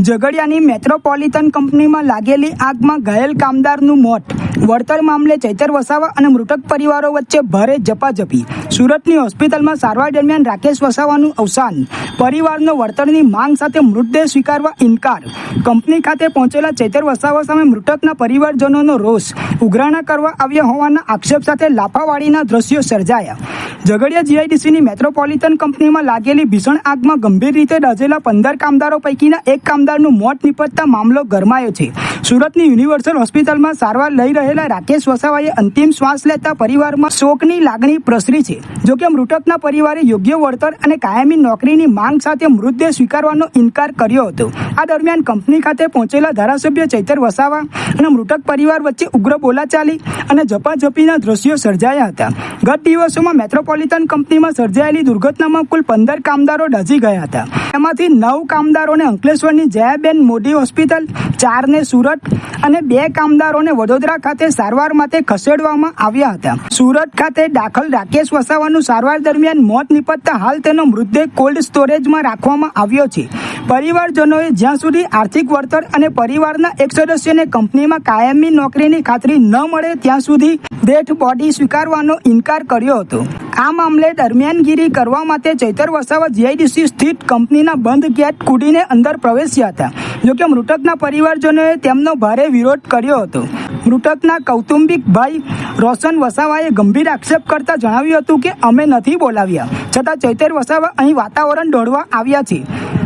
ઝઘડિયાની metropolitan કંપનીમાં લાગેલી આગમાં ઘાયલ કામદારનું મોત. વળતર મામલે ચૈતર વસાવા અને મૃતક પરિવારો વચ્ચે ભારે ઝપાઝપી. સુરતની હોસ્પિટલમાં સારવાર દરમિયાન રાકેશ વસાવાનું અવસાન. પરિવારનો વળતરની માંગ સાથે મૃતદેહ સ્વીકારવા ઇનકાર. કંપની ખાતે પહોંચેલા ચૈતર વસાવા સામે મૃતકના પરિવારજનોનો રોષ. ઉઘરાણા કરવા આવ્યા હોવાના આક્ષેપ સાથે લાફાવાળીના દ્રશ્યો સર્જાયા. ઝઘડિયા જીઆઈડીસીની મેટ્રોપોલિટન કંપનીમાં લાગેલી ભીષણ આગમાં ગંભીર રીતે દાઝેલા 15 કામદારો પૈકીના એક કામદારનું મોત નીપજતા મામલો ગરમાયો છે. સુરતની યુનિવર્સલ હોસ્પિટલમાં સારવાર લઈ રહેલા રાકેશ વસાવાએ અંતિમ શ્વાસ લેતા પરિવારમાં શોકની લાગણી પ્રસરી છે. જોકે મૃતકના પરિવારે યોગ્ય વળતર અને કાયમી નોકરીની માંગ સાથે મૃતદેહ સ્વીકારવાનો ઇનકાર કર્યો હતો. આ દરમિયાન કંપની ખાતે પહોંચેલા ધારાસભ્ય ચૈતર વસાવા અને મૃતક પરિવાર વચ્ચે ઉગ્ર બોલાચાલી અને ઝપાઝપીના દ્રશ્યો સર્જાયા હતા. ગત દિવસોમાં મેટ્રોપોલિટન કંપનીમાં સર્જાયેલી દુર્ઘટનામાં કુલ 15 કામદારો દાઝી ગયા હતા. એમાંથી 9 કામદારોને અંકલેશ્વરની જયાબેન મોદી હોસ્પિટલ, 4ને સુરત અને 2 કામદારોને વડોદરા ખાતે સારવાર માટે ખસેડવામાં આવ્યા હતા. સુરત ખાતે દાખલ રાકેશ વસાવાનું સારવાર દરમિયાન મોત નીપજતા હાલ તેનો મૃતદેહ કોલ્ડ સ્ટોરેજમાં રાખવામાં આવ્યો છે. પરિવારજનોએ જ્યાં સુધી આર્થિક વળતર અને પરિવારના એક સદસ્યને કંપનીમાં કાયમી નોકરીની ખાતરી ન મળે ત્યાં સુધી ડેથ બોડી સ્વીકારવાનો ઇનકાર કર્યો હતો. આ મામલે દરમિયાનગીરી કરવા માટે ચૈતર વસાવા જીઆઈડીસી સ્થિત કંપનીના બંધ ગેટ કૂદીને અંદર પ્રવેશ્યા હતા. જોકે મૃતકના પરિવારજનોએ તેમનો ભારે વિરોધ કર્યો હતો. મૃતકના કૌટુંબિક ભાઈ રોશન વસાવાએ ગંભીર આક્ષેપ કરતા જણાવ્યું હતું કે અમે નથી બોલાવ્યા, છતાં ચૈતર વસાવા અહીં વાતાવરણ દોડવા આવ્યા છે.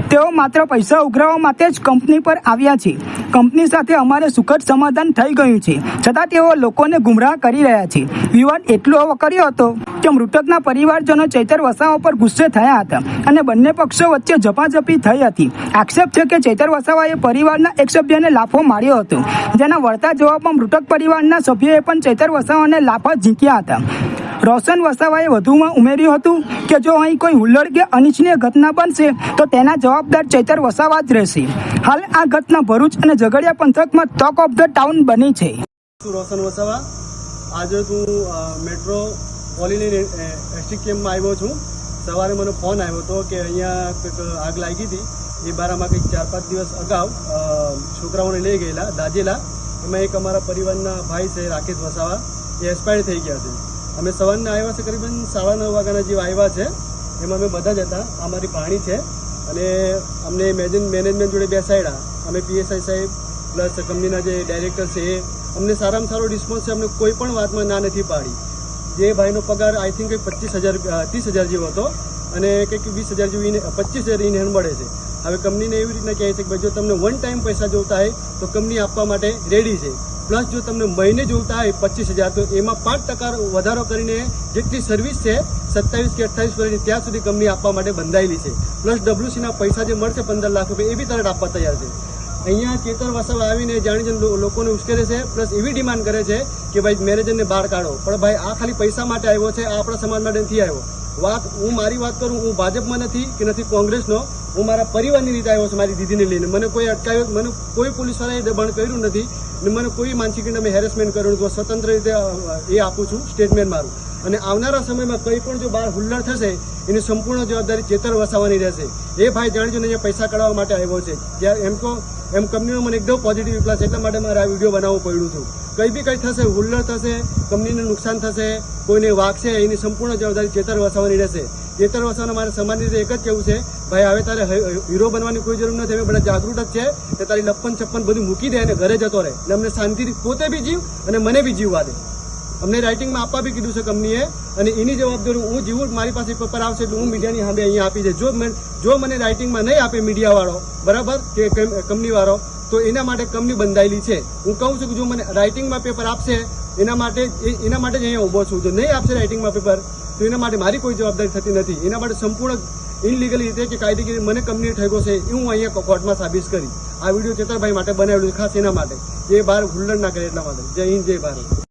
તેઓ માત્ર પૈસા ઉઘરાવવા માટે જ કંપની પર આવ્યા છે. કંપની સાથે અમારે સુખદ સમાધાન થઈ ગયું છે, છતાં તેઓ લોકોને ગુમરાહ કરી રહ્યા છે. વિવાદ એટલો કર્યો હતો કે મૃતકના પરિવારજનો ચૈતર વસાવા પર ગુસ્સે થયા હતા અને બંને પક્ષો વચ્ચે ઝપાઝપી થઈ હતી. આક્ષેપ છે કે ચૈતર વસાવાએ પરિવારના એક સભ્યને લાફો માર્યો હતો, જેના વળતા જવાબમાં મૃતક પરિવારના સભ્યોએ પણ ચૈતર વસાવાને લાફા ઝીંક્યા હતા. રોશન વસાવાએ વધુમાં ઉમેર્યું હતું કે જો અહીં કોઈ હુલ્લડ કે અનિચ્છનીય ઘટના બનશે તો તેના જવાબદાર ચૈતર વસાવા જ રહેશે. હાલ આ ઘટના ભરૂચ અને ઝઘડિયા પંથકમાં ટોક ઓફ ધ ટાઉન બની છે. રોશન વસાવા આજે હું મેટ્રોપોલિટન એસટી કેમ્પમાં આવ્યો છું. સવારે મને ફોન આવ્યો હતો કે અહીંયા કંઈક આગ લાગી હતી. એ બારામાં કંઈક 4-5 દિવસ અગાઉ છોકરાઓને લઈ ગયેલા દાજેલા. એમાં એક અમારા પરિવારના ભાઈ છે રાકેશ વસાવા, એ એક્સપાયર થઈ ગયા છે. અમે સવારના આવ્યા છે, કરીબન 9:30 વાગ્યાના જેવા આવ્યા છે. એમાં અમે બધા જ હતા. અમારી પાણી છે અને અમને મેનેજમેન્ટ જોડે બેસાડ્યા. અમે પીએસઆઈ સાહેબ પ્લસ કંપનીના જે ડાયરેક્ટર છે એ અમને સારામાં સારો રિસ્પોન્સ છે. અમને કોઈ પણ વાતમાં ના નથી પાડી. જે ભાઈનો પગાર આઈ થિંક કંઈક 30,000 જેવો હતો અને કંઈક 20,000 જેવી 25,000 ઇન હેન્ડ મળે છે. હવે કંપનીને એવી રીતના કહે છે કે ભાઈ જો તમને વન ટાઈમ પૈસા જોતા હોય તો કંપની આપવા માટે રેડી છે. પ્લસ જો તમને મહિને જોતા હોય 25,000 તો એમાં 5% વધારો કરીને જેટલી સર્વિસ છે 27 કે 28 વર્ષની ત્યાં સુધી કંપની આપવા માટે બંધાયેલી છે. પ્લસ ડબ્લ્યુસીના પૈસા જે મળશે 15 લાખ રૂપિયા એ બી તરત આપવા તૈયાર છે. અહીંયા ચેતર વસાવા આવીને જાણી લોકોને ઉશ્કેરે છે. પ્લસ એવી ડિમાન્ડ કરે છે કે ભાઈ મેનેજરને બહાર કાઢો. પણ ભાઈ આ ખાલી પૈસા માટે આવ્યો છે, આ આપણા સમાજ માટે નથી આવ્યો. હું મારી વાત કરું, હું ભાજપમાં નથી કે નથી કોંગ્રેસનો, હું મારા પરિવારની રીતે આવ્યો છું. મારી દીદીને લઈને મને કોઈ અટકાવ્યો, મને કોઈ પોલીસવાળાએ દબાણ કર્યું નથી ને મને કોઈ માનસિક રીતે મેં હેરેસમેન્ટ કર્યું નથી. સ્વતંત્ર રીતે એ આપું છું સ્ટેટમેન્ટ મારું. અને આવનારા સમયમાં કંઈ પણ જો બહાર હુલ્લડ થશે એની સંપૂર્ણ જવાબદારી ચેતર વસાવાની રહેશે. એ ભાઈ જાણજો ને પૈસા કઢાવવા માટે આવ્યો છે. જ્યારે એમ કંપનીનો મને એકદમ પોઝિટિવ રિપ્લાય છે, એટલા માટે મારે આ વિડીયો બનાવવું પડ્યું હતું. કંઈ બી કંઈ થશે, હુલ્લડ થશે, કંપનીને નુકસાન થશે, કોઈને વાગશે, એની સંપૂર્ણ જવાબદારી ચેતર વસાવાની રહેશે. ચેતર વસાવાને મારે સમાજની રીતે એક જ કહેવું છે, ભાઈ હવે તારે હીરો બનવાની કોઈ જરૂર નથી. અમે બધા જાગૃત જ છે કે તારી લપ્પન છપ્પન બધું મૂકી દે અને ઘરે જતો રહે અને અમને શાંતિથી પોતે બી જીવ અને મને બી જીવવા દે. અમને રાઇટિંગમાં આપવા બી કીધું છે કંપનીએ અને એની જવાબદારી હું જીવું. મારી પાસે પેપર આવશે એટલે હું મીડિયાની સામે અહીંયા આપી દે. જો મને રાઇટિંગમાં નહીં આપે મીડિયાવાળો બરાબર કે કંપનીવાળો તો એના માટે કંપની બંધાયેલી છે. હું કહું છું કે જો મને રાઇટિંગમાં પેપર આપશે એના માટે જ અહીંયા ઊભો છું. જો નહીં આપશે રાઇટિંગમાં પેપર તો એના માટે મારી કોઈ જવાબદારી થતી નથી. એના માટે સંપૂર્ણ ઇનલીગલી રીતે કે કાયદેકીય મને કંપનીએ ઠેકો છે એ હું અહીંયા કોર્ટમાં સાબિત કરી. આ વિડીયો ચેતરભાઈ માટે બનાવેલું છે, ખાસ એના માટે જે બહાર હુલ્લડ ના કરે એટલા માટે. જય હિન્દ, જય ભારત.